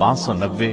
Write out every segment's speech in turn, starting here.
590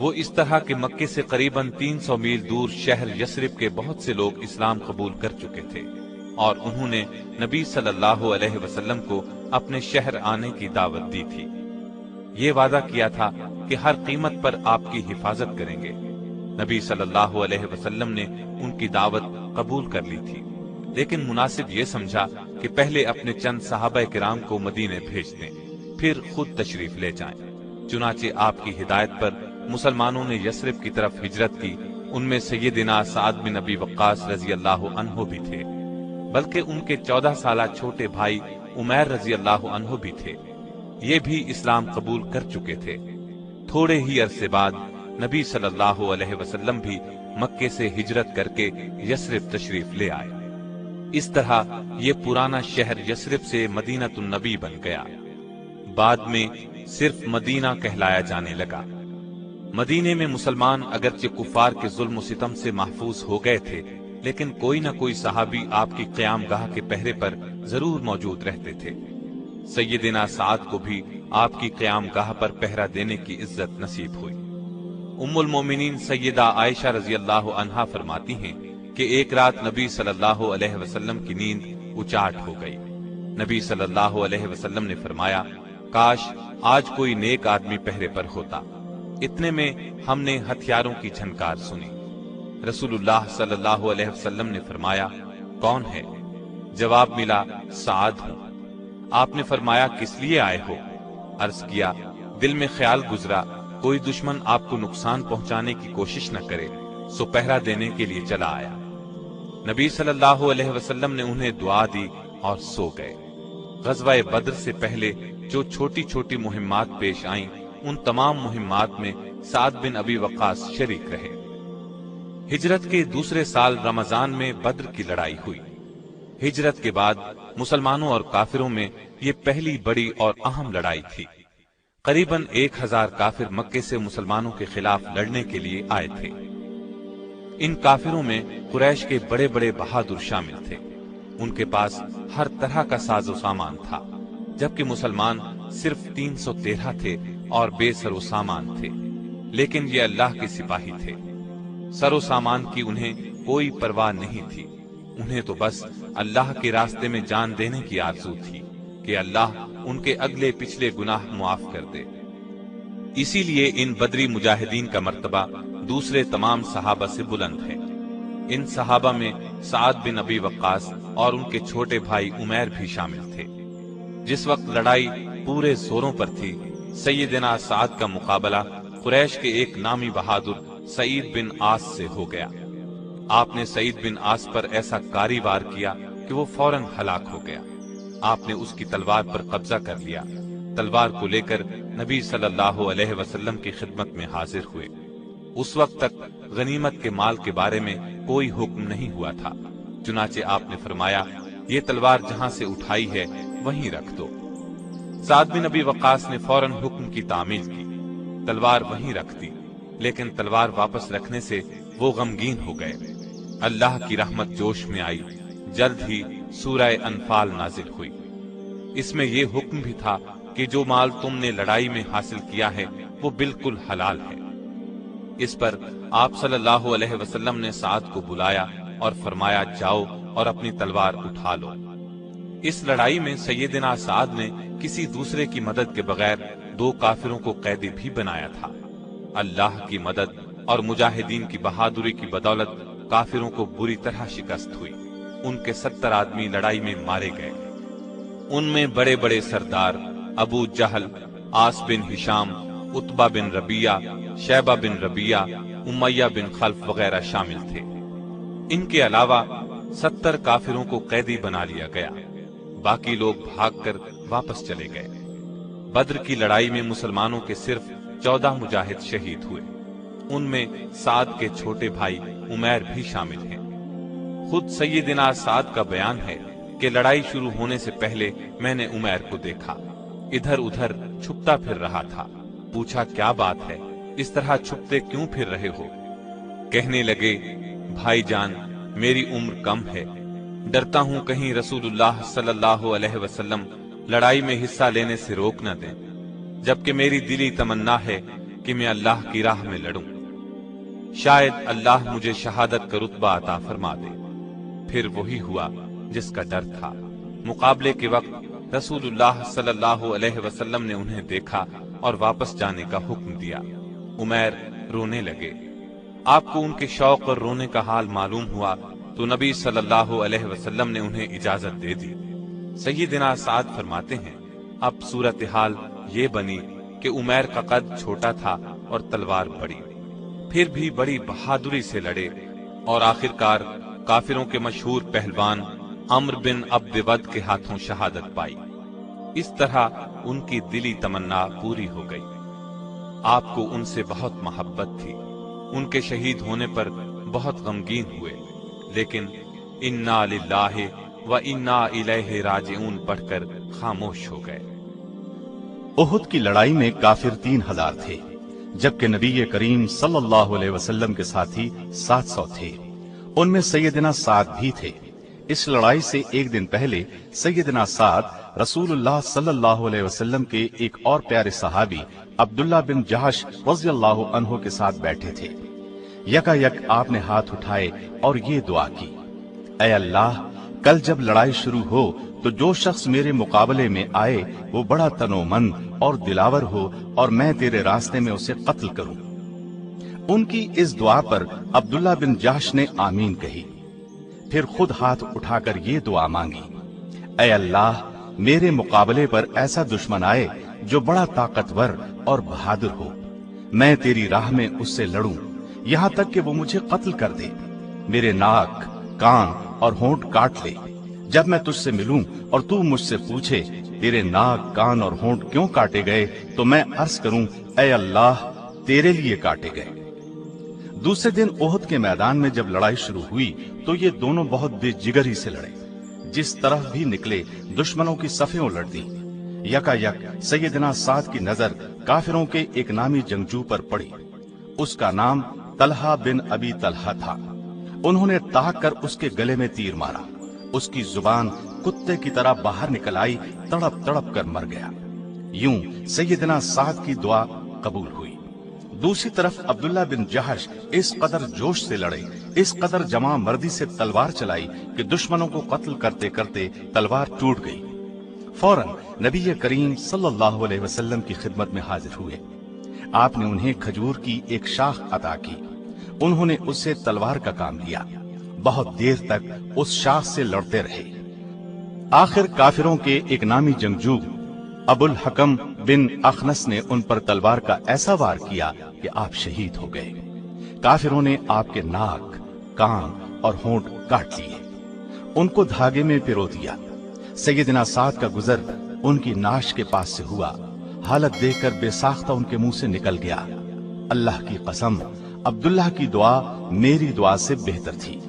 وہ اس طرح کہ مکے سے قریباً 300 میل دور شہر یثرب کے بہت سے لوگ اسلام قبول کر چکے تھے، اور انہوں نے نبی صلی اللہ علیہ وسلم کو اپنے شہر آنے کی دعوت دی تھی۔ یہ وعدہ کیا تھا کہ ہر قیمت پر آپ کی حفاظت کریں گے۔ نبی صلی اللہ علیہ وسلم نے ان کی دعوت قبول کر لی تھی، لیکن مناسب یہ سمجھا کہ پہلے اپنے چند صحابہ کرام کو مدینے بھیج دیں، پھر خود تشریف لے جائیں۔ چنانچہ آپ کی ہدایت پر مسلمانوں نے یثرب کی طرف ہجرت کی۔ ان میں سیدنا سعد بن ابی وقاص رضی اللہ عنہ بھی تھے، بلکہ ان کے 14 سالہ چھوٹے بھائی عمیر رضی اللہ عنہ بھی تھے۔ یہ بھی اسلام قبول کر چکے تھے۔ تھوڑے ہی عرصے بعد نبی صلی اللہ علیہ وسلم بھی مکے سے ہجرت کر کے یثرب تشریف لے آئے۔ اس طرح یہ پرانا شہر یثرب سے مدینہ النبی بن گیا۔ بعد میں صرف مدینہ کہلایا جانے لگا۔ مدینے میں مسلمان اگرچہ کفار کے ظلم و ستم سے محفوظ ہو گئے تھے، لیکن کوئی نہ کوئی صحابی آپ کی قیام گاہ کے پہرے پر ضرور موجود رہتے تھے۔ سیدنا سعد کو بھی آپ کی قیام گاہ پر پہرا دینے کی عزت نصیب ہوئی۔ ام المومنین سیدہ عائشہ رضی اللہ عنہا فرماتی ہیں کہ ایک رات نبی صلی اللہ علیہ وسلم کی نیند اچاٹ ہو گئی۔ نبی صلی اللہ علیہ وسلم نے فرمایا، کاش آج کوئی نیک آدمی پہرے پر ہوتا۔ اتنے میں ہم نے ہتھیاروں کی جھنکار سنی۔ رسول اللہ صلی اللہ علیہ وسلم نے فرمایا، کون ہے؟ جواب ملا، سعد ہوں۔ آپ نے فرمایا، کس لیے آئے ہو؟ عرض کیا، دل میں خیال گزرا کوئی دشمن آپ کو نقصان پہنچانے کی کوشش نہ کرے، سو پہرا دینے کے لیے چلا آیا۔ نبی صلی اللہ علیہ وسلم نے انہیں دعا دی اور سو گئے۔ غزوہ بدر سے پہلے جو چھوٹی چھوٹی مہمات پیش آئیں، ان تمام مہمات میں سعد بن ابی وقاص شریک رہے۔ ہجرت کے دوسرے سال رمضان میں بدر کی لڑائی ہوئی۔ ہجرت کے بعد مسلمانوں اور کافروں میں یہ پہلی بڑی اور اہم لڑائی تھی۔ قریباً 1000 کافر مکے سے مسلمانوں کے خلاف لڑنے کے لیے آئے تھے۔ ان کافروں میں قریش کے بڑے بڑے بہادر شامل تھے۔ ان کے پاس ہر طرح کا ساز و سامان تھا، جبکہ مسلمان صرف 313 تھے اور بے سر و سامان تھے، لیکن یہ اللہ کے سپاہی تھے۔ سر و سامان کی انہیں کوئی پرواہ نہیں تھی، انہیں تو بس اللہ کے راستے میں جان دینے کی آرزو تھی کہ اللہ ان کے اگلے پچھلے گناہ معاف کر دے۔ اسی لیے ان بدری مجاہدین کا مرتبہ دوسرے تمام صحابہ سے بلند ہے۔ ان صحابہ میں سعد بن ابی وقاص اور ان کے چھوٹے بھائی عمیر بھی شامل تھے۔ جس وقت لڑائی پورے زوروں پر تھی، سیدنا سعد کا مقابلہ قریش کے ایک نامی بہادر سعید بن عاص سے ہو گیا۔ آپ نے سعید بن عاص پر ایسا کاری وار کیا کہ وہ فوراً ہلاک ہو گیا۔ آپ نے اس کی تلوار پر قبضہ کر لیا۔ تلوار کو لے کر نبی صلی اللہ علیہ وسلم کی خدمت میں حاضر ہوئے۔ اس وقت تک غنیمت کے مال کے بارے میں کوئی حکم نہیں ہوا تھا، چنانچہ آپ نے فرمایا، یہ تلوار جہاں سے اٹھائی ہے وہیں رکھ دو۔ سعد بن ابی وقاص نے فوراً حکم کی تعمیل کی، تلوار وہیں رکھ دی، لیکن تلوار واپس رکھنے سے وہ غمگین ہو گئے۔ اللہ کی رحمت جوش میں آئی، جلد ہی سورہ انفال نازل ہوئی۔ اس میں یہ حکم بھی تھا کہ جو مال تم نے لڑائی میں حاصل کیا ہے وہ بالکل حلال ہے۔ اس پر آپ صلی اللہ علیہ وسلم نے سعد کو بلایا اور فرمایا، جاؤ اور اپنی تلوار اٹھا لو۔ اس لڑائی میں سیدنا سعد نے کسی دوسرے کی مدد کے بغیر 2 کافروں کو قیدی بھی بنایا تھا۔ اللہ کی مدد اور مجاہدین کی بہادری کی بدولت کافروں کو بری طرح شکست ہوئی۔ ان کے 70 آدمی لڑائی میں مارے گئے۔ ان میں بڑے بڑے سردار ابو جہل، عاص بن ہشام، عتبہ بن ربیعہ، شیبہ بن ربیعہ، امیہ بن خلف وغیرہ شامل تھے۔ ان کے علاوہ 70 کافروں کو قیدی بنا لیا گیا، باقی لوگ بھاگ کر واپس چلے گئے۔ بدر کی لڑائی میں مسلمانوں کے صرف 14 مجاہد شہید ہوئے، ان میں سعد کے چھوٹے بھائی عمیر بھی شامل ہیں۔ خود سیدنا سعد کا بیان ہے کہ لڑائی شروع ہونے سے پہلے میں نے عمیر کو دیکھا، ادھر ادھر چھپتا پھر رہا تھا۔ پوچھا، کیا بات ہے، اس طرح چھپتے کیوں پھر رہے ہو؟ کہنے لگے، بھائی جان، میری عمر کم ہے، ڈرتا ہوں کہیں رسول اللہ صلی اللہ علیہ وسلم لڑائی میں حصہ لینے سے روک نہ دیں، جبکہ میری دلی تمنا ہے کہ میں اللہ کی راہ میں لڑوں، شاید اللہ مجھے شہادت کا رتبہ عطا فرما دے۔ پھر وہی ہوا جس کا ڈر تھا۔ مقابلے کے وقت رسول اللہ صلی اللہ علیہ وسلم نے انہیں دیکھا اور واپس جانے کا حکم دیا۔ عمیر رونے لگے۔ آپ کو ان کے شوق اور رونے کا حال معلوم ہوا تو نبی صلی اللہ علیہ وسلم نے انہیں اجازت دے دی۔ سیدنا سعد فرماتے ہیں، اب صورتحال یہ بنی کہ عمیر کا قد چھوٹا تھا اور تلوار بڑی، پھر بھی بڑی بہادری سے لڑے اور آخرکار کافروں کے مشہور پہلوان عمرو بن عبد ود کے ہاتھوں شہادت پائی۔ اس طرح ان کی دلی تمنا پوری ہو گئی۔ آپ کو ان سے بہت محبت تھی۔ ان کے شہید ہونے پر بہت غمگین ہوئے، لیکن انا للہ و انا الیہ راجعون پڑھ کر خاموش ہو گئے۔ احد کی لڑائی میں کافر 3000 تھے، جبکہ نبی کریم صلی اللہ علیہ وسلم کے ساتھی 700 تھے۔ ان میں سیدنا سعد بھی تھے۔ اس لڑائی سے ایک دن پہلے سیدنا سعد رسول اللہ صلی اللہ علیہ وسلم کے ایک اور پیارے صحابی عبداللہ بن جہش رضی اللہ عنہ کے ساتھ بیٹھے تھے۔ یکا یک آپ نے ہاتھ اٹھائے اور یہ دعا کی، اے اللہ، کل جب لڑائی شروع ہو تو جو شخص میرے مقابلے میں آئے وہ بڑا تنومند اور دلاور ہو اور میں تیرے راستے میں اسے قتل کروں۔ ان کی اس دعا پر عبداللہ بن جہش نے آمین کہی، پھر خود ہاتھ اٹھا کر یہ دعا مانگی، اے اللہ، میرے مقابلے پر ایسا دشمن آئے جو بڑا طاقتور اور بہادر ہو، میں تیری راہ میں اس سے لڑوں یہاں تک کہ وہ مجھے قتل کر دے، میرے ناک، کان اور ہونٹ کاٹ لے۔ جب میں تجھ سے ملوں اور تو مجھ سے پوچھے تیرے ناک، کان اور ہونٹ کیوں کاٹے گئے تو میں عرض کروں، اے اللہ، تیرے لیے کاٹے گئے۔ دوسرے دن احد کے میدان میں جب لڑائی شروع ہوئی تو یہ دونوں بہت بے جگری سے لڑے۔ جس طرف بھی نکلے دشمنوں کی صفیں الٹ دی۔ یکا یک سیدنا سعد کی نظر کافروں کے ایک نامی جنگجو پر پڑی۔ اس کا نام طلحہ بن ابی طلحہ تھا۔ انہوں نے تاک کر اس کے گلے میں تیر مارا۔ اس کی زبان کتے کی طرح باہر نکل آئی، تڑپ تڑپ کر مر گیا۔ یوں سیدنا سعد کی دعا قبول ہوئی۔ دوسری طرف عبداللہ بن جہش اس قدر جوش سے لڑے، اس قدر جمع مردی سے تلوار چلائی کہ دشمنوں کو قتل کرتے کرتے تلوار ٹوٹ گئی۔ فوراً نبی کریم صلی اللہ علیہ وسلم کی خدمت میں حاضر ہوئے۔ آپ نے انہیں کھجور کی ایک شاخ عطا کی۔ انہوں نے اس سے تلوار کا کام لیا۔ بہت دیر تک اس شاخ سے لڑتے رہے۔ آخر کافروں کے ایک نامی جنگجو ابو الحکم بن اخنس نے ان پر تلوار کا ایسا وار کیا کہ آپ شہید ہو گئے۔ کافروں نے آپ کے ناک، کان اور ہونٹ کاٹ لیے، ان کو دھاگے میں پرو دیا۔ سیدنا سعد کا گزر ان کی ناش کے پاس سے ہوا۔ حالت دیکھ کر بے ساختہ ان کے منہ سے نکل گیا، اللہ کی قسم، عبداللہ کی دعا میری دعا سے بہتر تھی۔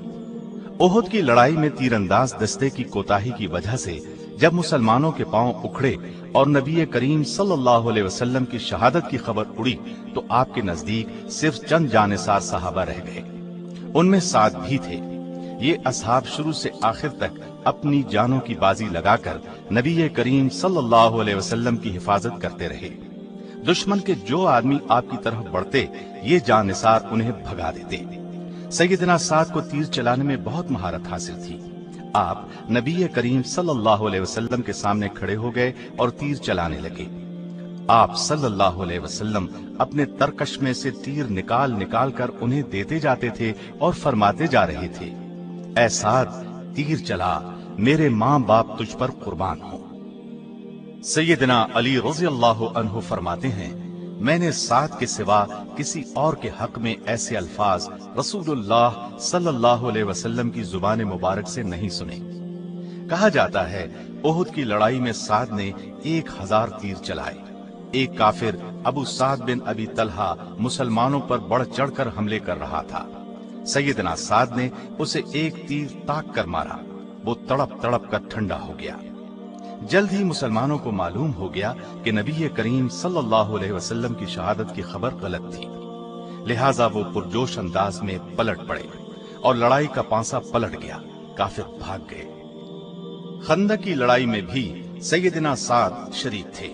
احد کی لڑائی میں تیر انداز دستے کی کوتاہی کی وجہ سے جب مسلمانوں کے پاؤں اکھڑے اور نبی کریم صلی اللہ علیہ وسلم کی شہادت کی خبر اڑی تو آپ کے نزدیک صرف چند جانثار صحابہ رہ گئے۔ ان میں سعد بھی تھے۔ یہ اصحاب شروع سے آخر تک اپنی جانوں کی بازی لگا کر نبی کریم صلی اللہ علیہ وسلم کی حفاظت کرتے رہے۔ دشمن کے جو آدمی آپ کی طرف بڑھتے یہ جانثار انہیں بھگا دیتے۔ سیدنا سعد کو تیر چلانے میں بہت مہارت حاصل تھی۔ آپ نبی کریم صلی اللہ علیہ وسلم کے سامنے کھڑے ہو گئے اور تیر چلانے لگے۔ آپ صلی اللہ علیہ وسلم اپنے ترکش میں سے تیر نکال نکال کر انہیں دیتے جاتے تھے اور فرماتے جا رہے تھے، اے سعد، تیر چلا، میرے ماں باپ تجھ پر قربان ہوں۔ سیدنا علی رضی اللہ عنہ فرماتے ہیں، میں نے سعد کے سوا کسی اور کے حق میں ایسے الفاظ رسول اللہ صلی اللہ علیہ وسلم کی زبان مبارک سے نہیں سنے۔ کہا جاتا ہے احد کی لڑائی میں سعد نے 1000 تیر چلائے۔ ایک کافر ابو سعد بن ابی طلحہ مسلمانوں پر بڑھ چڑھ کر حملے کر رہا تھا۔ سیدنا سعد نے اسے ایک تیر تاک کر مارا، وہ تڑپ تڑپ کر ٹھنڈا ہو گیا۔ جلد ہی مسلمانوں کو معلوم ہو گیا کہ نبی کریم صلی اللہ علیہ وسلم کی شہادت کی خبر غلط تھی، لہٰذا وہ پرجوش انداز میں پلٹ پڑے اور لڑائی کا پانسا پلٹ گیا، کافر بھاگ گئے۔ خندق کی لڑائی میں بھی سیدنا سعد شریک تھے۔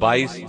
22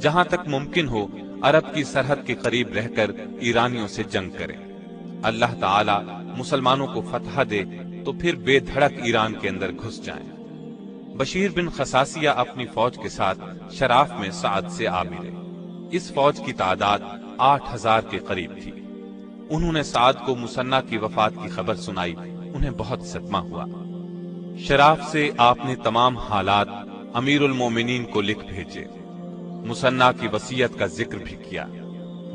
جہاں تک ممکن ہو عرب کی سرحد کے قریب رہ کر ایرانیوں سے جنگ کریں۔ اللہ تعالی مسلمانوں کو فتح دے تو پھر بے دھڑک ایران کے اندر گھس جائیں۔ بشیر بن خصاصیہ اپنی فوج کے ساتھ شراف میں سعد سے آ ملے۔ اس فوج کی تعداد 8000 کے قریب تھی۔ انہوں نے سعد کو مصنع کی وفات کی خبر سنائی، انہیں بہت صدمہ ہوا۔ شراف سے آپ نے تمام حالات امیر المومنین کو لکھ بھیجے، مصنع کی وصیت کا ذکر بھی کیا۔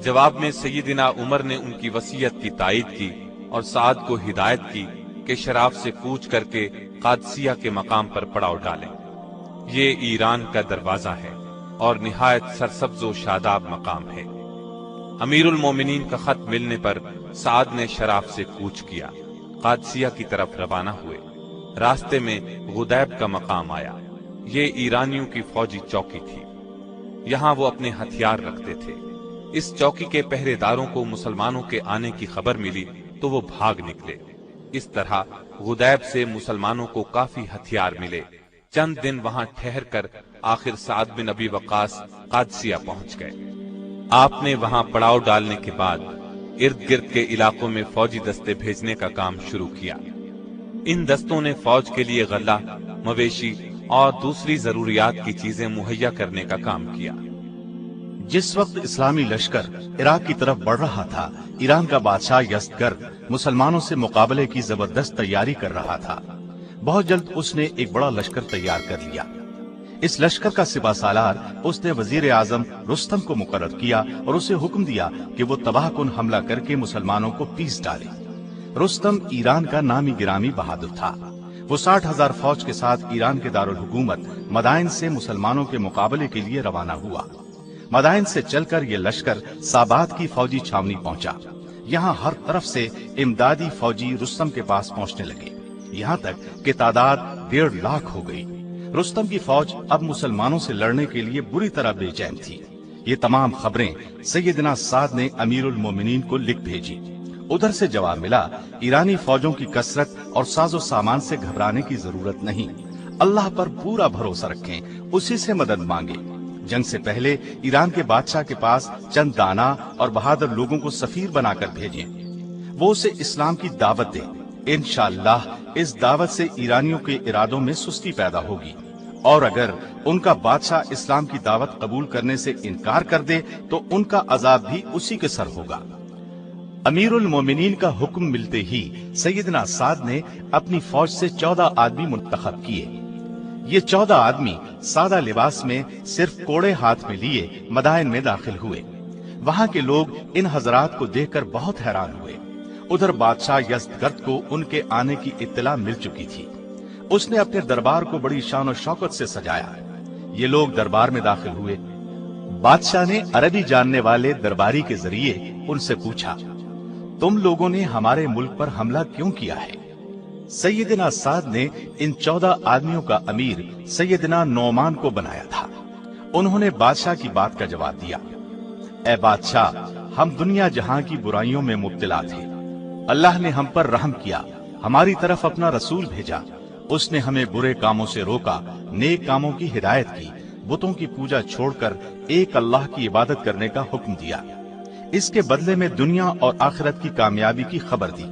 جواب میں سیدنا عمر نے ان کی وصیت کی تائید کی اور سعد کو ہدایت کی کہ شراف سے کوچ کر کے قادسیہ کے مقام پر پڑاؤ ڈالیں۔ یہ ایران کا دروازہ ہے اور نہایت سرسبز و شاداب مقام ہے۔ امیر المومنین کا خط ملنے پر سعد نے شراف سے کوچ کیا، قادسیہ کی طرف روانہ ہوئے۔ راستے میں غدیب کا مقام آیا۔ یہ ایرانیوں کی فوجی چوکی تھی، یہاں وہ اپنے ہتھیار رکھتے تھے۔ اس چوکی کے پہرے داروں کو مسلمانوں کے آنے کی خبر ملی تو وہ بھاگ نکلے۔ اس طرح غدیب سے مسلمانوں کو کافی ہتھیار ملے۔ چند دن وہاں ٹھہر کر آخر سعد بن ابی وقاص قادسیہ پہنچ گئے۔ آپ نے وہاں پڑاؤ ڈالنے کے بعد ارد گرد کے علاقوں میں فوجی دستے بھیجنے کا کام شروع کیا۔ ان دستوں نے فوج کے لیے غلہ، مویشی اور دوسری ضروریات کی چیزیں مہیا کرنے کا کام کیا۔ جس وقت اسلامی لشکر عراق کی طرف بڑھ رہا تھا، ایران کا بادشاہ یزدگرد مسلمانوں سے مقابلے کی زبردست تیاری کر رہا تھا۔ بہت جلد اس نے ایک بڑا لشکر تیار کر لیا۔ اس لشکر کا سپہ سالار اس نے وزیر اعظم رستم کو مقرر کیا اور اسے حکم دیا کہ وہ تباہ کن حملہ کر کے مسلمانوں کو پیس ڈالے۔ رستم ایران کا نامی گرامی بہادر تھا۔ وہ 60,000 فوج کے ساتھ ایران کے دارالحکومت مدائن سے مسلمانوں کے مقابلے کے لیے روانہ ہوا۔ مدائن سے چل کر یہ لشکر سابات کی فوجی چھاونی پہنچا۔ یہاں ہر طرف سے امدادی فوجی رستم کے پاس پہنچنے لگے، یہاں تک کہ تعداد 1.5 لاکھ ہو گئی۔ رستم کی فوج اب مسلمانوں سے لڑنے کے لیے بری طرح بے چین تھی۔ یہ تمام خبریں سیدنا سعد نے امیر المومنین کو لکھ بھیجی۔ ادھر سے جواب ملا، ایرانی فوجوں کی کثرت اور ساز و سامان سے گھبرانے کی ضرورت نہیں، اللہ پر پورا بھروسہ رکھیں، اسی سے مدد مانگیں۔ جنگ سے پہلے ایران کے بادشاہ کے پاس چند دانا اور بہادر لوگوں کو سفیر بنا کر بھیجیں، وہ اسے اسلام کی دعوت دیں۔ انشاءاللہ اس دعوت سے ایرانیوں کے ارادوں میں سستی پیدا ہوگی، اور اگر ان کا بادشاہ اسلام کی دعوت قبول کرنے سے انکار کر دے تو ان کا عذاب بھی اسی کے سر ہوگا۔ امیر المومنین کا حکم ملتے ہی سیدنا سعد نے اپنی فوج سے 14 آدمی منتخب کیے۔ یہ 14 آدمی سادہ لباس میں صرف کوڑے ہاتھ میں لیے مدائن میں داخل ہوئے۔ وہاں کے لوگ ان حضرات کو دیکھ کر بہت حیران ہوئے۔ ادھر بادشاہ یزدگرد کو ان کے آنے کی اطلاع مل چکی تھی۔ اس نے اپنے دربار کو بڑی شان و شوکت سے سجایا۔ یہ لوگ دربار میں داخل ہوئے۔ بادشاہ نے عربی جاننے والے درباری کے ذریعے ان سے پوچھا، تم لوگوں نے ہمارے ملک پر حملہ کیوں کیا ہے؟ سیدنا سعد نے ان 14 آدمیوں کا امیر سیدنا نعمان کو بنایا تھا۔ انہوں نے بادشاہ کی بات کا جواب دیا، اے بادشاہ، ہم دنیا جہاں کی برائیوں میں مبتلا تھے، اللہ نے ہم پر رحم کیا، ہماری طرف اپنا رسول بھیجا، اس نے ہمیں برے کاموں سے روکا، نیک کاموں کی ہدایت کی، بتوں کی پوجا چھوڑ کر ایک اللہ کی عبادت کرنے کا حکم دیا، اس کے بدلے میں دنیا اور آخرت کی کامیابی کی خبر دی۔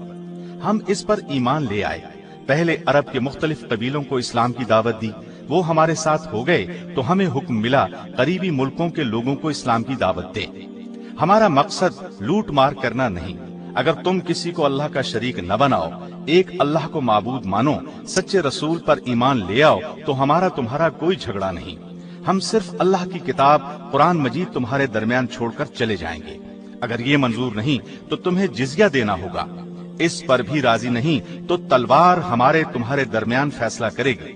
ہم اس پر ایمان لے آئے، پہلے عرب کے مختلف قبیلوں کو اسلام کی دعوت دی، وہ ہمارے ساتھ ہو گئے تو ہمیں حکم ملا قریبی ملکوں کے لوگوں کو اسلام کی دعوت دے۔ ہمارا مقصد لوٹ مار کرنا نہیں، اگر تم کسی کو اللہ کا شریک نہ بناؤ، ایک اللہ کو معبود مانو، سچے رسول پر ایمان لے آؤ تو ہمارا تمہارا کوئی جھگڑا نہیں، ہم صرف اللہ کی کتاب قرآن مجید تمہارے درمیان چھوڑ کر چلے جائیں گے۔ اگر یہ منظور نہیں تو تمہیں جزیہ دینا ہوگا، اس پر بھی راضی نہیں تو تلوار ہمارے تمہارے درمیان فیصلہ کرے گی،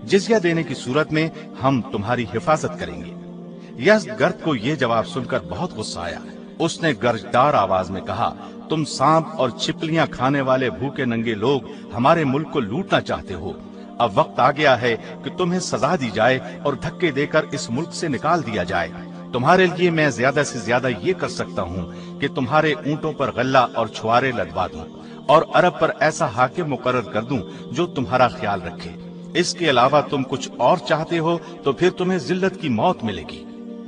جزیہ دینے کی صورت میں ہم تمہاری حفاظت کریں گے۔ یزدگرد کو یہ جواب سن کر بہت غصہ آیا۔ اس نے گرجدار آواز میں کہا، تم سانپ اور چھپکلیاں کھانے والے بھوکے ننگے لوگ ہمارے ملک کو لوٹنا چاہتے ہو، اب وقت آ گیا ہے کہ تمہیں سزا دی جائے اور دھکے دے کر اس ملک سے نکال دیا جائے۔ تمہارے لیے میں زیادہ سے زیادہ یہ کر سکتا ہوں کہ تمہارے اونٹوں پر غلہ اور چھوارے لدوا دوں اور عرب پر ایسا حاکم مقرر کر دوں جو تمہارا خیال رکھے۔ اس کے علاوہ تم کچھ اور چاہتے ہو تو پھر تمہیں ذلت کی موت ملے گی۔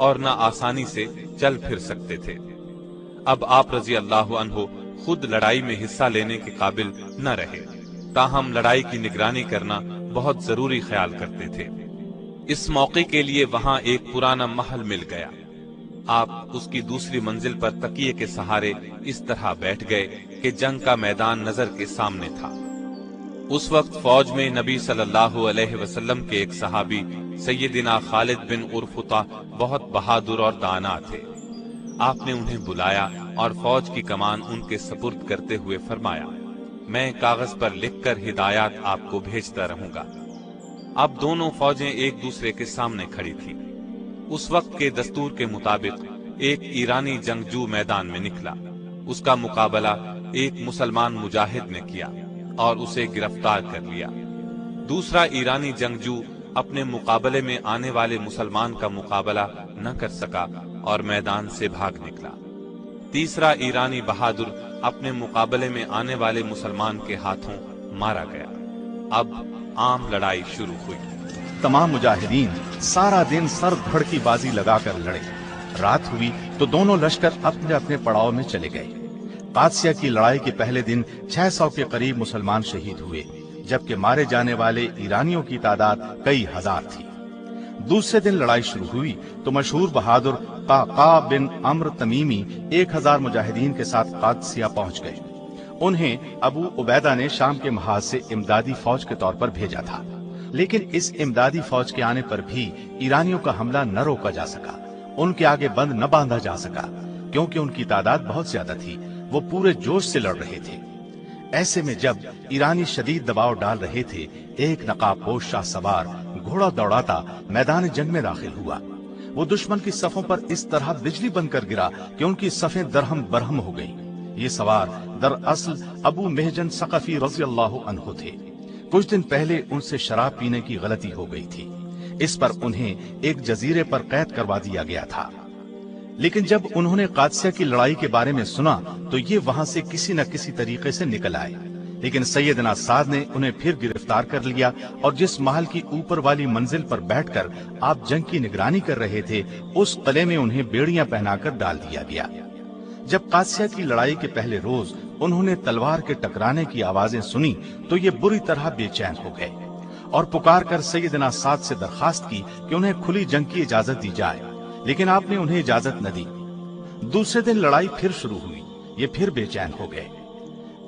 اور نہ آسانی سے چل پھر سکتے تھے۔ اب آپ رضی اللہ عنہ خود لڑائی میں حصہ لینے کے قابل نہ رہے، تاہم لڑائی کی نگرانی کرنا بہت ضروری خیال کرتے تھے۔ اس موقع کے لیے وہاں ایک پرانا محل مل گیا۔ آپ اس کی دوسری منزل پر تکیے کے سہارے اس طرح بیٹھ گئے کہ جنگ کا میدان نظر کے سامنے تھا۔ اس وقت فوج میں نبی صلی اللہ علیہ وسلم کے ایک صحابی سیدنا خالد بن عرفطہ بہت بہادر اور دانا تھے۔ آپ نے انہیں بلایا اور فوج کی کمان ان کے سپرد کرتے ہوئے فرمایا، میں کاغذ پر لکھ کر ہدایات آپ کو بھیجتا رہوں گا۔ اب دونوں فوجیں ایک دوسرے کے سامنے کھڑی تھی۔ اس وقت کے دستور کے مطابق ایک ایرانی جنگجو میدان میں نکلا، اس کا مقابلہ ایک مسلمان مجاہد نے کیا اور اسے گرفتار کر لیا۔ دوسرا ایرانی جنگجو اپنے مقابلے میں آنے والے مسلمان کا مقابلہ نہ کر سکا اور میدان سے بھاگ نکلا۔ تیسرا ایرانی بہادر اپنے مقابلے میں آنے والے مسلمان کے ہاتھوں مارا گیا۔ اب عام لڑائی شروع ہوئی۔ تمام مجاہدین سارا دن سر دھڑ کی بازی لگا کر لڑے۔ رات ہوئی تو دونوں لشکر اپنے اپنے پڑاؤ میں چلے گئے۔ قادسیہ کی لڑائی کے پہلے دن 600 کے قریب مسلمان شہید ہوئے، جبکہ مارے جانے والے ایرانیوں کی تعداد کئی ہزار تھی۔ دوسرے دن لڑائی شروع ہوئی تو مشہور بہادر قعقاع بن عمرو تمیمی 1000 مجاہدین کے ساتھ قادسیہ پہنچ گئے۔ انہیں ابو عبیدہ نے شام کے محاذ سے امدادی فوج کے طور پر بھیجا تھا، لیکن اس امدادی فوج کے آنے پر بھی ایرانیوں کا حملہ نہ روکا جا سکا، ان کے آگے بند نہ باندھا جا سکا، کیونکہ ان کی تعداد بہت زیادہ تھی، وہ پورے جوش سے لڑ رہے تھے۔ ایسے میں جب ایرانی شدید دباؤ ڈال رہے تھے، ایک نقاب پوش شاہ سوار گھوڑا دوڑاتا میدان جنگ میں داخل ہوا۔ وہ دشمن کی صفوں پر اس طرح بجلی بن کر گرا کہ ان کی صفیں درہم برہم ہو گئیں۔ یہ سوار دراصل ابو مہجن ثقفی رضی اللہ عنہ تھے۔ کچھ دن پہلے ان سے شراب پینے کی غلطی ہو گئی تھی، اس پر انہیں ایک جزیرے پر قید کروا دیا گیا تھا۔ لیکن جب انہوں نے قادسیہ کی لڑائی کے بارے میں سنا تو یہ وہاں سے کسی نہ کسی طریقے سے نکل آئے، لیکن سیدنا سعد نے انہیں پھر گرفتار کر لیا اور جس محل کی اوپر والی منزل پر بیٹھ کر آپ جنگ کی نگرانی کر رہے تھے، اس قلعے میں انہیں بیڑیاں پہنا کر ڈال دیا گیا۔ جب قادسیہ کی لڑائی کے پہلے روز انہوں نے تلوار کے ٹکرانے کی آوازیں سنی تو یہ بری طرح بے چین ہو گئے اور پکار کر سیدنا سعد سے درخواست کی کہ انہیں کھلی جنگ کی اجازت دی جائے، لیکن آپ نے انہیں اجازت نہ دی۔ دوسرے دن لڑائی پھر شروع ہوئی، یہ پھر بے چین ہو گئے۔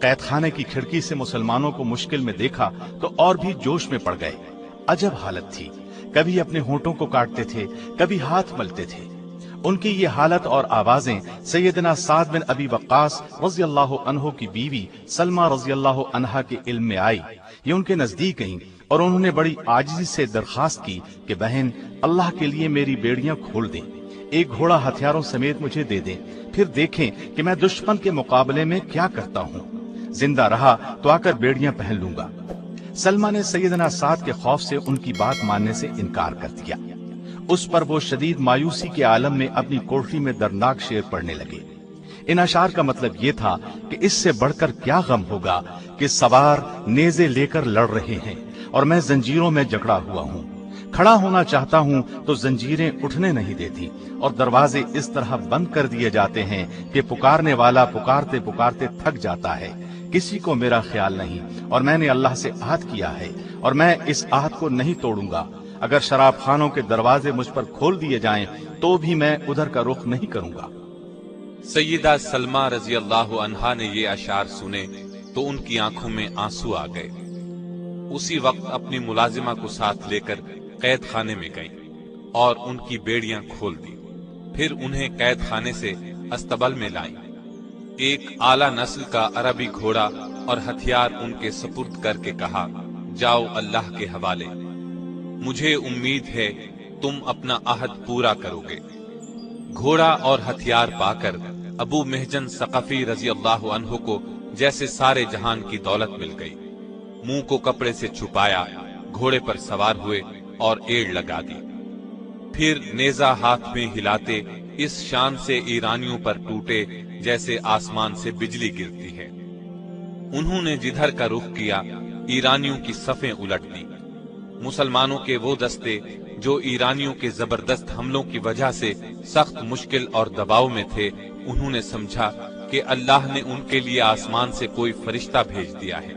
قید خانے کی کھڑکی سے مسلمانوں کو مشکل میں دیکھا تو اور بھی جوش میں پڑ گئے۔ عجب حالت تھی، کبھی اپنے ہونٹوں کو کاٹتے تھے، کبھی ہاتھ ملتے تھے۔ ان کی یہ حالت اور آوازیں سیدنا سعد بن ابی وقاص رضی اللہ عنہ کی بیوی سلمہ رضی اللہ عنہا کے علم میں آئی۔ یہ ان کے نزدیک گئیں اور انہوں نے بڑی عاجزی سے درخواست کی کہ بہن، اللہ کے لیے میری بیڑیاں کھول دیں، ایک گھوڑا ہتھیاروں سمیت مجھے دے دیں، پھر دیکھیں کہ میں دشمن کے مقابلے میں کیا کرتا ہوں۔ زندہ رہا تو آ کر بیڑیاں پہن لوں گا۔ سلمہ نے سیدنا سعد کے خوف سے ان کی بات ماننے سے انکار کر دیا۔ اس پر وہ شدید مایوسی کے عالم میں اپنی کوٹری میں دردناک شعر پڑھنے لگے۔ ان اشعار کا مطلب یہ تھا کہ اس سے بڑھ کر کیا غم ہوگا کہ سوار نیزے لے کر لڑ رہے ہیں اور میں زنجیروں میں جکڑا ہوا ہوں، کھڑا ہونا چاہتا ہوں تو زنجیریں اٹھنے نہیں دیتی اور دروازے اس طرح بند کر دیے جاتے ہیں کہ پکارنے والا پکارتے پکارتے تھک جاتا ہے، کسی کو میرا خیال نہیں، اور میں نے اللہ سے عہد کیا ہے اور میں اس عہد کو نہیں توڑوں گا۔ اگر شراب خانوں کے دروازے مجھ پر کھول دیے جائیں تو بھی میں ادھر کا رخ نہیں کروں گا۔ سیدہ سلمہ رضی اللہ عنہا نے یہ اشعار سنے تو ان کی آنکھوں میں آنسو آ گئے۔ اسی وقت اپنی ملازمہ کو ساتھ لے کر قید خانے میں گئیں اور ان کی بیڑیاں کھول دی، پھر انہیں قید خانے سے استبل میں لائیں۔ ایک اعلیٰ نسل کا عربی گھوڑا اور ہتھیار ان کے سپرد کر کے کہا، جاؤ اللہ کے حوالے، مجھے امید ہے تم اپنا عہد پورا کرو گے۔ گھوڑا اور ہتھیار پا کر ابو مہجن ثقفی رضی اللہ عنہ کو جیسے سارے جہان کی دولت مل گئی۔ منہ کو کپڑے سے چھپایا، گھوڑے پر سوار ہوئے اور ایڑ لگا دی، پھر نیزہ ہاتھ میں ہلاتے اس شان سے ایرانیوں پر ٹوٹے جیسے آسمان سے بجلی گرتی ہے۔ انہوں نے جدھر کا رخ کیا ایرانیوں کی صفیں الٹ دی۔ مسلمانوں کے وہ دستے جو ایرانیوں کے زبردست حملوں کی وجہ سے سخت مشکل اور دباؤ میں تھے، انہوں نے سمجھا کہ اللہ نے ان کے لیے آسمان سے کوئی فرشتہ بھیج دیا ہے۔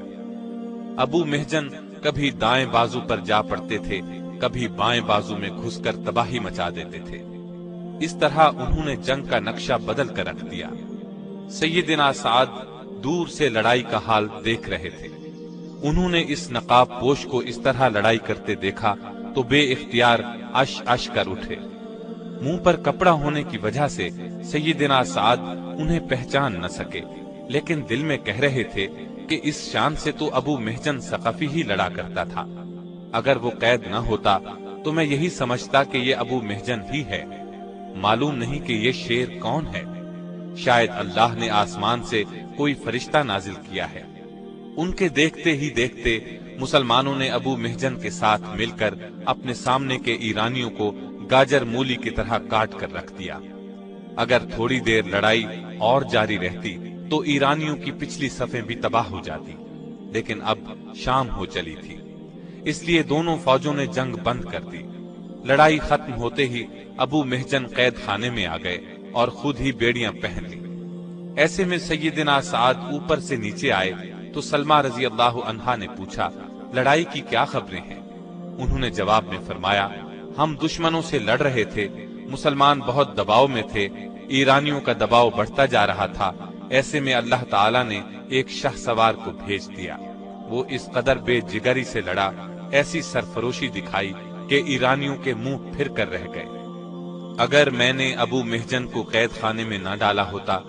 ابو محجن کبھی دائیں بازو پر جا پڑتے تھے، کبھی بائیں بازو میں گھس کر تباہی مچا دیتے تھے۔ اس طرح انہوں نے جنگ کا نقشہ بدل کر رکھ دیا۔ سیدنا سعد دور سے لڑائی کا حال دیکھ رہے تھے۔ انہوں نے اس نقاب پوش کو اس طرح لڑائی کرتے دیکھا تو بے اختیار اش اش کر اٹھے۔ منہ پر کپڑا ہونے کی وجہ سے سیدنا سعد انہیں پہچان نہ سکے، لیکن دل میں کہہ رہے تھے کہ اس شان سے تو ابو محجن ثقفی ہی لڑا کرتا تھا۔ اگر وہ قید نہ ہوتا تو میں یہی سمجھتا کہ یہ ابو محجن ہی ہے۔ معلوم نہیں کہ یہ شیر کون ہے، شاید اللہ نے آسمان سے کوئی فرشتہ نازل کیا ہے۔ ان کے دیکھتے ہی دیکھتے مسلمانوں نے ابو محجن کے ساتھ مل کر اپنے سامنے کے ایرانیوں کو گاجر مولی کی طرح کاٹ کر رکھ دیا۔ اگر تھوڑی دیر لڑائی اور جاری رہتی تو ایرانیوں کی پچھلی صفیں بھی تباہ ہو جاتی، لیکن اب شام ہو چلی تھی، اس لیے دونوں فوجوں نے جنگ بند کر دی۔ لڑائی ختم ہوتے ہی ابو محجن قید خانے میں آ گئے اور خود ہی بیڑیاں پہن لی۔ ایسے میں سیدنا سعد اوپر سے نیچے آئے تو سلمہ رضی اللہ عنہا نے پوچھا، لڑائی کی کیا خبریں ہیں؟ انہوں نے جواب میں فرمایا، ہم دشمنوں سے لڑ رہے تھے، مسلمان بہت دباؤ میں تھے، ایرانیوں کا دباؤ بڑھتا جا رہا تھا، ایسے میں اللہ تعالیٰ نے ایک شاہ سوار کو بھیج دیا۔ وہ اس قدر بے جگری سے لڑا، ایسی سرفروشی دکھائی کہ ایرانیوں کے منہ پھر کر رہ گئے۔ اگر میں نے ابو محجن کو قید خانے میں نہ ڈالا ہوتا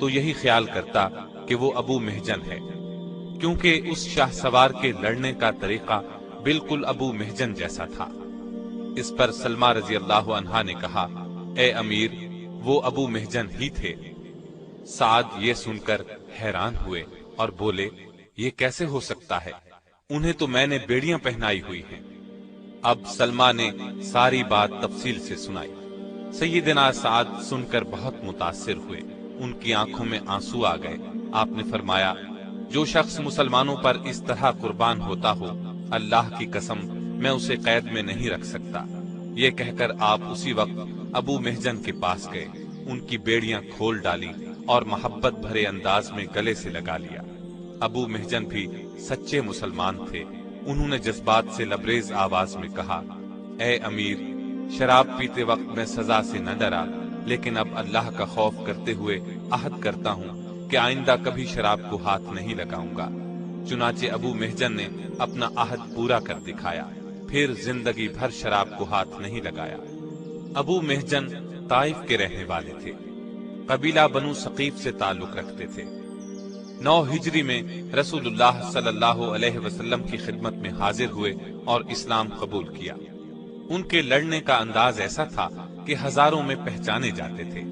تو یہی خیال کرتا کہ وہ ابو محجن ہے، کیونکہ اس شاہ سوار کے لڑنے کا طریقہ بالکل ابو محجن جیسا تھا۔ اس پر سلمہ رضی اللہ عنہا نے کہا، اے امیر، وہ ابو محجن ہی تھے۔ سعد یہ سن کر حیران ہوئے اور بولے، یہ کیسے ہو سکتا ہے؟ انہیں تو میں نے بیڑیاں پہنائی ہوئی ہیں۔ اب سلمہ نے ساری بات تفصیل سے سنائی۔ سیدنا سعد سن کر بہت متاثر ہوئے، ان کی آنکھوں میں آنسو آ گئے۔ آپ نے فرمایا، جو شخص مسلمانوں پر اس طرح قربان ہوتا ہو، اللہ کی قسم میں اسے قید میں نہیں رکھ سکتا۔ یہ کہہ کر آپ اسی وقت ابو محجن کے پاس گئے، ان کی بیڑیاں کھول ڈالی اور محبت بھرے انداز میں گلے سے لگا لیا۔ ابو محجن بھی سچے مسلمان تھے، انہوں نے جذبات سے لبریز آواز میں کہا، اے امیر، شراب پیتے وقت میں سزا سے نہ ڈرا، لیکن اب اللہ کا خوف کرتے ہوئے عہد کرتا ہوں کہ آئندہ کبھی شراب کو ہاتھ نہیں لگاؤں گا۔ چنانچہ ابو محجن نے اپنا عہد پورا کر دکھایا، پھر زندگی بھر شراب کو ہاتھ نہیں لگایا۔ ابو محجن طائف کے رہنے والے تھے، قبیلہ بنو ثقیف سے تعلق رکھتے تھے۔ 9 ہجری میں رسول اللہ صلی اللہ علیہ وسلم کی خدمت میں حاضر ہوئے اور اسلام قبول کیا۔ ان کے لڑنے کا انداز ایسا تھا کہ ہزاروں میں پہچانے جاتے تھے۔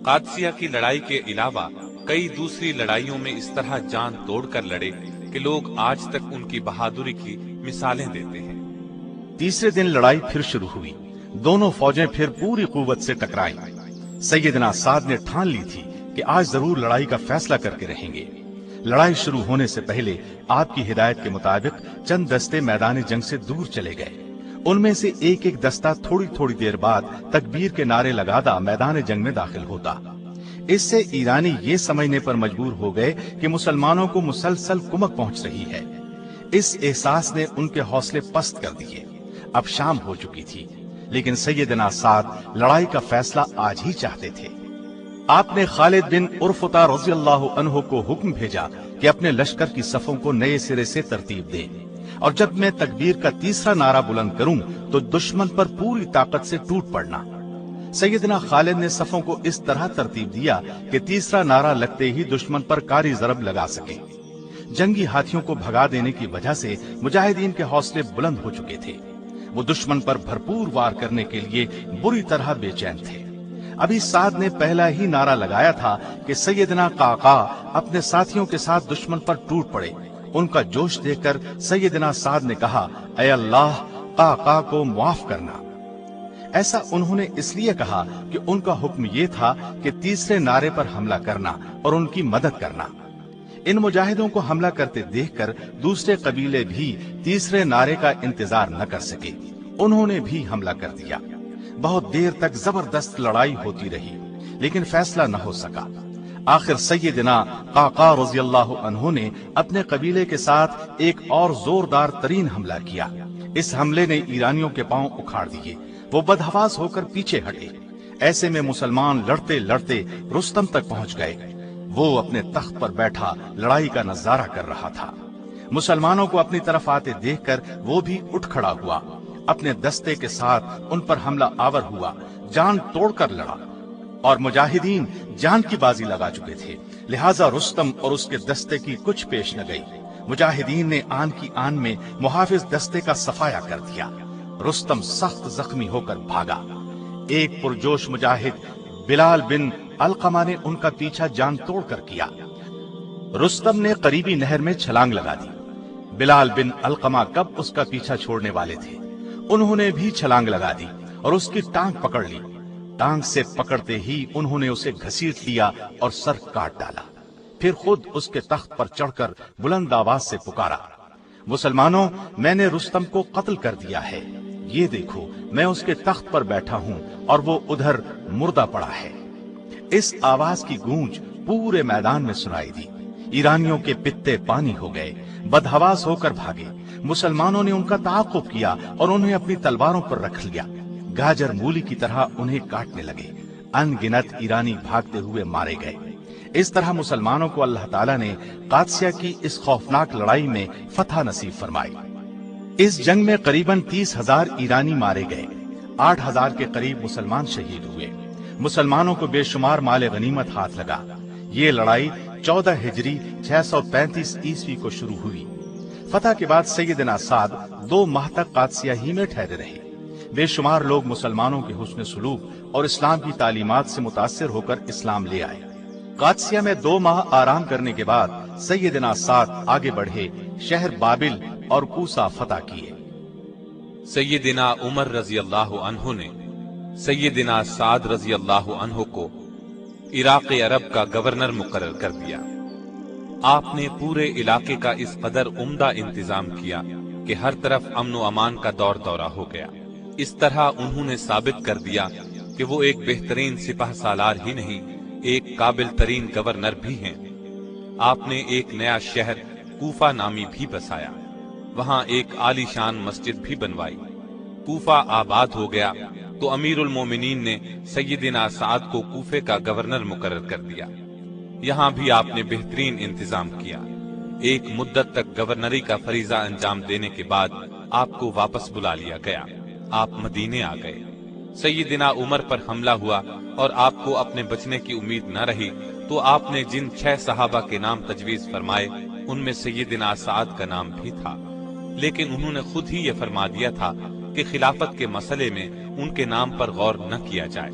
قادسیہ کی لڑائی کے علاوہ کئی دوسری لڑائیوں میں اس طرح جان توڑ کر لڑے کہ لوگ آج تک ان کی بہادری کی مثالیں دیتے ہیں۔ تیسرے دن لڑائی پھر شروع ہوئی، دونوں فوجیں پھر پوری قوت سے ٹکرائیں۔ سیدنا سعد نے ٹھان لی تھی کہ آج ضرور لڑائی کا فیصلہ کر کے رہیں گے۔ لڑائی شروع ہونے سے پہلے آپ کی ہدایت کے مطابق چند دستے میدان جنگ سے دور چلے گئے۔ ان میں سے ایک ایک دستہ تھوڑی تھوڑی دیر بعد تکبیر کے نعرے لگاتا میدان جنگ میں داخل ہوتا۔ اس سے ایرانی یہ سمجھنے پر مجبور ہو گئے کہ مسلمانوں کو مسلسل کمک پہنچ رہی ہے۔ اس احساس نے ان کے حوصلے پست کر دیے۔ اب شام ہو چکی تھی، لیکن سیدنا سعد لڑائی کا فیصلہ آج ہی چاہتے تھے۔ آپ نے خالد بن عرفطہ رضی اللہ عنہ کو حکم بھیجا کہ اپنے لشکر کی صفوں کو نئے سرے سے ترتیب دیں، اور جب میں تکبیر کا تیسرا نعرہ بلند کروں تو دشمن پر پوری طاقت سے ٹوٹ پڑنا۔ سیدنا خالد نے صفوں کو اس طرح ترتیب دیا کہ تیسرا نعرہ لگتے ہی دشمن پر کاری ضرب لگا سکے۔ جنگی ہاتھیوں کو بھگا دینے کی وجہ سے مجاہدین کے حوصلے بلند ہو چکے تھے۔ وہ دشمن پر بھرپور وار کرنے کے لیے بری طرح بے چین تھے۔ ابھی سعد نے پہلا ہی نعرہ لگایا تھا کہ سیدنا قعقاع اپنے ساتھیوں کے ساتھ دشمن پر ٹوٹ پڑے۔ ان کا جوش دیکھ کر سیدنا سعد نے کہا، اے اللہ، قعقاع کو معاف کرنا۔ ایسا انہوں نے اس لیے کہا کہ ان کا حکم یہ تھا کہ تیسرے نعرے پر حملہ کرنا اور ان کی مدد کرنا۔ ان مجاہدوں کو حملہ کرتے دیکھ کر دوسرے قبیلے بھی تیسرے نعرے کا انتظار نہ کر سکے۔ انہوں نے بھی حملہ کر دیا۔ بہت دیر تک زبردست لڑائی ہوتی رہی لیکن فیصلہ نہ ہو سکا۔ آخر سیدنا قعقاع رضی اللہ عنہ نے اپنے قبیلے کے ساتھ ایک اور زوردار ترین حملہ کیا۔ اس حملے نے ایرانیوں کے پاؤں اکھاڑ دیے، وہ بدحواس ہو کر پیچھے ہٹے۔ ایسے میں مسلمان لڑتے لڑتے رستم تک پہنچ گئے۔ وہ اپنے تخت پر بیٹھا لڑائی کا نظارہ کر رہا تھا۔ مسلمانوں کو اپنی طرف آتے دیکھ کر وہ بھی اٹھ کھڑا ہوا، اپنے دستے کے ساتھ ان پر حملہ آور ہوا، جان توڑ کر لڑا، اور مجاہدین جان کی بازی لگا چکے تھے، لہٰذا رستم اور اس کے دستے کی کچھ پیش نہ گئی۔ مجاہدین نے آن کی آن میں محافظ دستے کا صفایا کر دیا۔ رستم سخت زخمی ہو کر بھاگا۔ ایک پرجوش مجاہد بلال بن علقمہ نے ان کا پیچھا جان توڑ کر کیا۔ رستم نے قریبی نہر میں چھلانگ لگا دی۔ بلال بن علقمہ کب اس کا پیچھا چھوڑنے والے تھے، انہوں نے بھی چھلانگ لگا دی اور اس کی ٹانگ پکڑ لی۔ ٹانگ سے پکڑتے ہی انہوں نے اسے گھسیٹ لیا اور سر کاٹ ڈالا۔ پھر خود اس کے تخت پر چڑھ کر بلند آواز سے پکارا، مسلمانوں، میں نے رستم کو قتل کر دیا ہے، یہ دیکھو میں اس کے تخت پر بیٹھا ہوں اور وہ ادھر مردہ پڑا ہے۔ اس آواز کی گونج پورے میدان میں سنائی دی۔ ایرانیوں کے پتے پانی ہو گئے، بدحواس ہو کر بھاگے۔ مسلمانوں نے ان کا تعاقب کیا اور انہیں اپنی تلواروں پر رکھ لیا۔ گاجر مولی کی طرح انہیں کاٹنے لگے۔ ان گنت ایرانی بھاگتے ہوئے مارے گئے۔ اس طرح مسلمانوں کو اللہ تعالیٰ نے قادسیہ کی اس خوفناک لڑائی میں فتح نصیب فرمائی۔ اس جنگ میں قریباً 30,000 ایرانی مارے گئے، 8,000 کے قریب مسلمان شہید ہوئے۔ مسلمانوں کو بے شمار مال غنیمت ہاتھ لگا۔ یہ لڑائی 14 ہجری 635 عیسوی کو شروع ہوئی۔ فتح کے بعد سیدنا سعد 2 ماہ تک قادسیہ ہی میں ٹھہرے رہے۔ بے شمار لوگ مسلمانوں کے حسن سلوک اور اسلام کی تعلیمات سے متاثر ہو کر اسلام لے آئے۔ قادسیہ میں 2 ماہ آرام کرنے کے بعد سیدنا سعد آگے بڑھے، شہر بابل اور کوسا فتح کیے۔ سیدنا عمر رضی اللہ عنہ نے سیدنا سعد رضی اللہ عنہ کو عراق عرب کا گورنر مقرر کر دیا۔ آپ نے پورے علاقے کا اس قدر عمدہ انتظام کیا کہ ہر طرف امن و امان کا دور دورہ ہو گیا۔ اس طرح انہوں نے ثابت کر دیا کہ وہ ایک بہترین سپہ سالار ہی نہیں، ایک قابل ترین گورنر بھی ہیں۔ آپ نے ایک نیا شہر کوفہ نامی بھی بسایا، وہاں ایک عالی شان مسجد بھی بنوائی۔ کوفہ آباد ہو گیا تو امیر المومنین نے سیدنا سعد کو کوفے کا گورنر مقرر کر دیا۔ یہاں بھی آپ نے بہترین انتظام کیا۔ ایک مدت تک گورنری کا فریضہ انجام دینے کے بعد آپ کو واپس بلا لیا گیا۔ آپ مدینے آ گئے۔ سیدنا عمر پر حملہ ہوا اور آپ کو اپنے بچنے کی امید نہ رہی تو آپ نے جن 6 صحابہ کے نام تجویز فرمائے ان میں سیدنا سعد کا نام بھی تھا، لیکن انہوں نے خود ہی یہ فرما دیا تھا کہ خلافت کے مسئلے میں ان کے نام پر غور نہ کیا جائے۔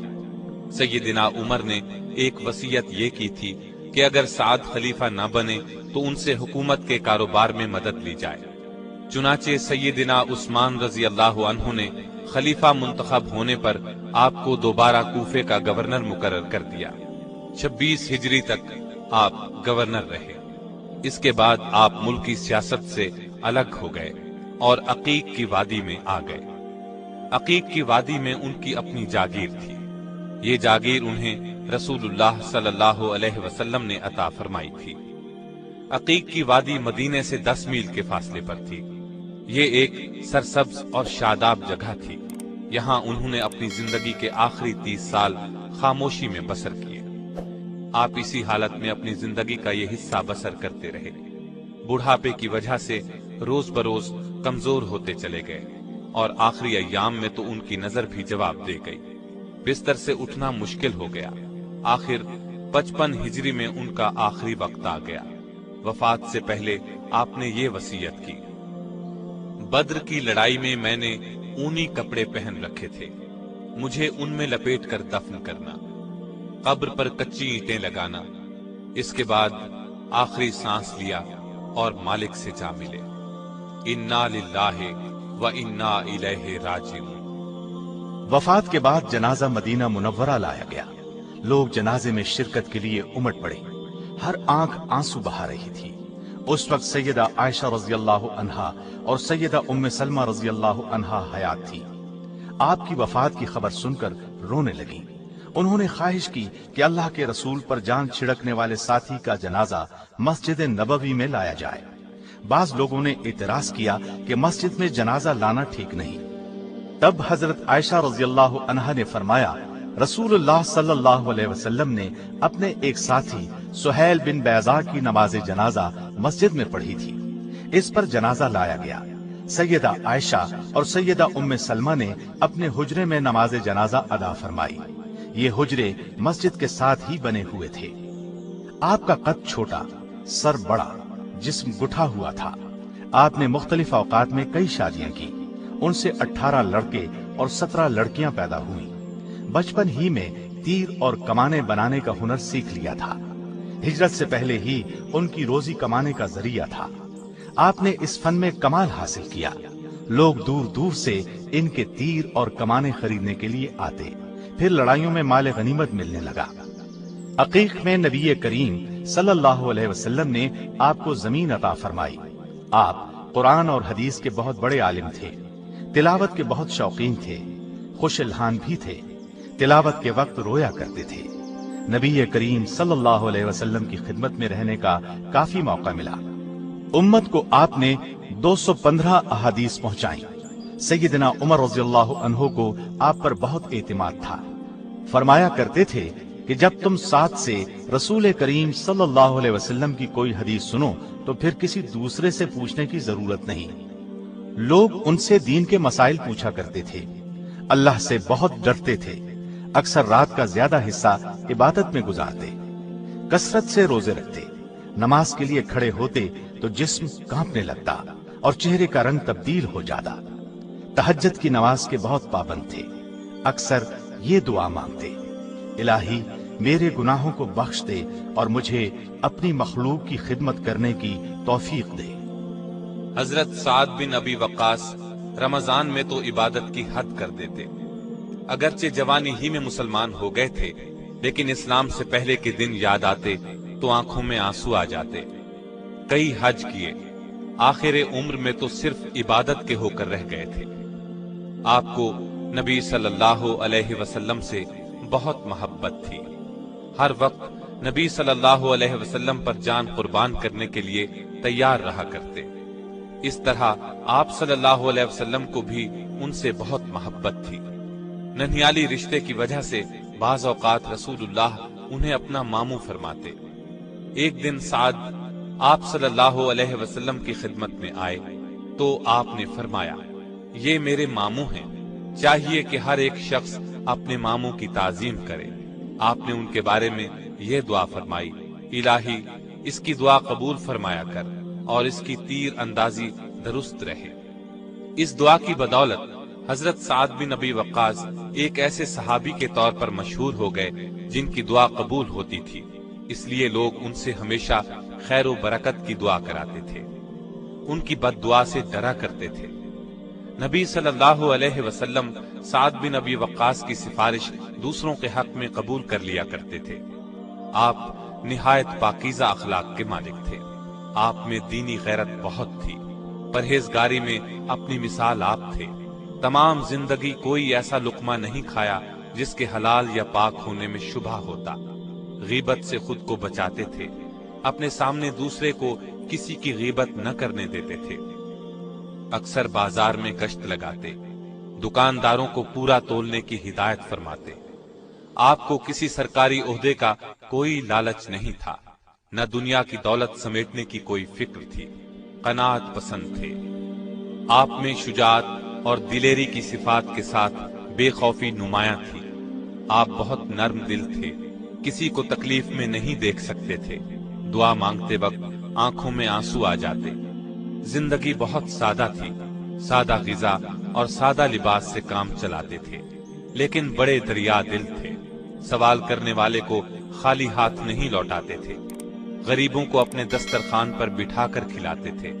سیدنا عمر نے ایک وصیت یہ کی تھی کہ اگر سعد خلیفہ نہ بنے تو ان سے حکومت کے کاروبار میں مدد لی جائے۔ چنانچہ سیدنا عثمان رضی اللہ عنہ نے خلیفہ منتخب ہونے پر آپ کو دوبارہ کوفے کا گورنر مقرر کر دیا۔ 26 ہجری تک آپ گورنر رہے۔ اس کے بعد آپ ملکی سیاست سے الگ ہو گئے اور عقیق کی وادی میں آ گئے۔ عقیق کی وادی میں ان کی اپنی جاگیر تھی۔ یہ جاگیر انہیں رسول اللہ صلی اللہ علیہ وسلم نے عطا فرمائی تھی۔ عقیق کی وادی مدینے سے 10 میل کے فاصلے پر تھی۔ یہ ایک سرسبز اور شاداب جگہ تھی۔ یہاں انہوں نے اپنی زندگی کے آخری 30 سال خاموشی میں بسر کیے۔ آپ اسی حالت میں اپنی زندگی کا یہ حصہ بسر کرتے رہے۔ بڑھاپے کی وجہ سے روز بروز کمزور ہوتے چلے گئے اور آخری ایام میں تو ان کی نظر بھی جواب دے گئی۔ بستر سے اٹھنا مشکل ہو گیا۔ آخر 55 ہجری میں ان کا آخری وقت آ گیا۔ وفات سے پہلے آپ نے یہ وصیت کی، بدر کی لڑائی میں نے اونی کپڑے پہن رکھے تھے، مجھے ان میں لپیٹ کر دفن کرنا، قبر پر کچی اینٹیں لگانا، اس کے بعد آخری سانس لیا اور مالک سے جا ملے۔ انا للہ و انا الیہ راجعون۔ وفات کے بعد جنازہ مدینہ منورہ لایا گیا۔ لوگ جنازے میں شرکت کے لیے امٹ پڑے۔ ہر آنکھ آنسو بہا رہی تھی۔ اس وقت سیدہ عائشہ رضی اللہ عنہا اور سیدہ ام سلمہ رضی اللہ عنہا حیات تھی۔ آپ کی وفات کی خبر سن کر رونے لگیں۔ انہوں نے خواہش کی کہ اللہ کے رسول پر جان چھڑکنے والے ساتھی کا جنازہ مسجد نبوی میں لایا جائے۔ بعض لوگوں نے اعتراض کیا کہ مسجد میں جنازہ لانا ٹھیک نہیں۔ تب حضرت عائشہ رضی اللہ عنہا نے فرمایا، رسول اللہ صلی اللہ علیہ وسلم نے اپنے ایک ساتھی سہیل بن بیضاء کی نماز جنازہ مسجد میں پڑھی تھی، اس پر جنازہ لایا گیا۔ سیدہ عائشہ اور سیدہ ام سلمہ نے اپنے حجرے میں نماز جنازہ ادا فرمائی۔ یہ حجرے مسجد کے ساتھ ہی بنے ہوئے تھے۔ آپ کا قد چھوٹا، سر بڑا، جسم گٹھا ہوا تھا۔ آپ نے مختلف اوقات میں کئی شادیاں کی، ان سے 18 لڑکے اور 17 لڑکیاں پیدا ہوئیں۔ بچپن ہی میں تیر اور کمانے بنانے کا ہنر سیکھ لیا تھا۔ ہجرت سے پہلے ہی ان کی روزی کمانے کا ذریعہ تھا۔ آپ نے اس فن میں کمال حاصل کیا۔ لوگ دور دور سے ان کے تیر اور کمانے خریدنے کے لیے آتے، پھر لڑائیوں میں مال غنیمت ملنے لگا۔ عقیق میں نبی کریم صلی اللہ علیہ وسلم نے آپ کو زمین عطا فرمائی۔ آپ قرآن اور حدیث کے بہت بڑے عالم تھے، تلاوت کے بہت شوقین تھے، خوش الحان بھی تھے، تلاوت کے وقت رویا کرتے تھے۔ نبی کریم صلی اللہ علیہ وسلم کی خدمت میں رہنے کا کافی موقع ملا۔ امت کو آپ نے 215 احادیث پہنچائیں۔ سیدنا عمر رضی اللہ عنہ کو آپ پر بہت اعتماد تھا۔ فرمایا کرتے تھے کہ جب تم ساتھ سے رسول کریم صلی اللہ علیہ وسلم کی کوئی حدیث سنو تو پھر کسی دوسرے سے پوچھنے کی ضرورت نہیں۔ لوگ ان سے دین کے مسائل پوچھا کرتے تھے، اللہ سے بہت ڈرتے تھے، اکثر رات کا زیادہ حصہ عبادت میں گزارتے، کثرت سے روزے رکھتے، نماز کے لیے کھڑے ہوتے تو جسم کانپنے لگتا اور چہرے کا رنگ تبدیل ہو جاتا۔ تہجد کی نماز کے بہت پابند تھے، اکثر یہ دعا مانگتے، الہی میرے گناہوں کو بخش دے اور مجھے اپنی مخلوق کی خدمت کرنے کی توفیق دے۔ حضرت سعد بن ابی وقاص رمضان میں تو عبادت کی حد کر دیتے، اگرچہ جوانی ہی میں مسلمان ہو گئے تھے، لیکن اسلام سے پہلے کے دن یاد آتے تو آنکھوں میں آنسو آ جاتے۔ کئی حج کیے، آخر عمر میں تو صرف عبادت کے ہو کر رہ گئے تھے۔ آپ کو نبی صلی اللہ علیہ وسلم سے بہت محبت تھی، ہر وقت نبی صلی اللہ علیہ وسلم پر جان قربان کرنے کے لیے تیار رہا کرتے۔ اس طرح آپ صلی اللہ علیہ وسلم کو بھی ان سے بہت محبت تھی۔ ننھیالی رشتے کی وجہ سے بعض اوقات رسول اللہ انہیں اپنا ماموں فرماتے۔ ایک دن سعد آپ صلی اللہ علیہ وسلم کی خدمت میں آئے تو آپ نے فرمایا، یہ میرے ماموں ہیں، چاہیے کہ ہر ایک شخص اپنے ماموں کی تعظیم کرے۔ آپ نے ان کے بارے میں یہ دعا فرمائی، الہی اس کی دعا قبول فرمایا کر اور اس کی تیر اندازی درست رہے۔ اس دعا کی بدولت حضرت سعد بن ابی وقاص ایک ایسے صحابی کے طور پر مشہور ہو گئے جن کی دعا قبول ہوتی تھی، اس لیے لوگ ان سے ہمیشہ خیر و برکت کی دعا کراتے تھے، ان کی بد دعا سے ڈرا کرتے تھے۔ نبی صلی اللہ علیہ وسلم سعد بن ابی وقاص کی سفارش دوسروں کے حق میں قبول کر لیا کرتے تھے۔ آپ نہایت پاکیزہ اخلاق کے مالک تھے، آپ میں دینی غیرت بہت تھی، پرہیزگاری میں اپنی مثال آپ تھے۔ تمام زندگی کوئی ایسا لقمہ نہیں کھایا جس کے حلال یا پاک ہونے میں شبہ ہوتا۔ غیبت سے خود کو بچاتے تھے، اپنے سامنے دوسرے کو کسی کی غیبت نہ کرنے دیتے تھے۔ اکثر بازار میں گشت لگاتے، دکانداروں کو پورا تولنے کی ہدایت فرماتے۔ آپ کو کسی سرکاری عہدے کا کوئی لالچ نہیں تھا، نہ دنیا کی دولت سمیٹنے کی کوئی فکر تھی، قناعت پسند تھے۔ آپ میں شجاعت اور دلیری کی صفات کے ساتھ بے خوفی نمایاں تھی۔ آپ بہت نرم دل تھے، کسی کو تکلیف میں نہیں دیکھ سکتے تھے۔ دعا مانگتے وقت آنکھوں میں آنسو آ جاتے۔ زندگی بہت سادہ تھی، سادہ غذا اور سادہ لباس سے کام چلاتے تھے، لیکن بڑے دریا دل تھے۔ سوال کرنے والے کو خالی ہاتھ نہیں لوٹاتے تھے، غریبوں کو اپنے دسترخوان پر بٹھا کر کھلاتے تھے۔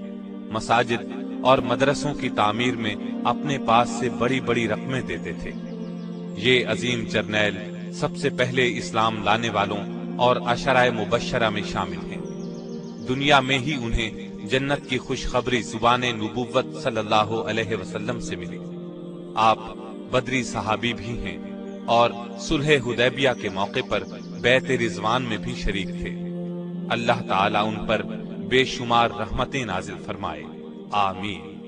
مساجد اور مدرسوں کی تعمیر میں اپنے پاس سے بڑی بڑی رقمیں دیتے تھے۔ یہ عظیم جرنیل سب سے پہلے اسلام لانے والوں اور عشرہ مبشرہ میں شامل ہیں۔ دنیا میں ہی انہیں جنت کی خوشخبری زبان نبوت صلی اللہ علیہ وسلم سے ملی۔ آپ بدری صحابی بھی ہیں اور صلح حدیبیہ کے موقع پر بیعت رضوان میں بھی شریک تھے۔ اللہ تعالیٰ ان پر بے شمار رحمتیں نازل فرمائے، آمین۔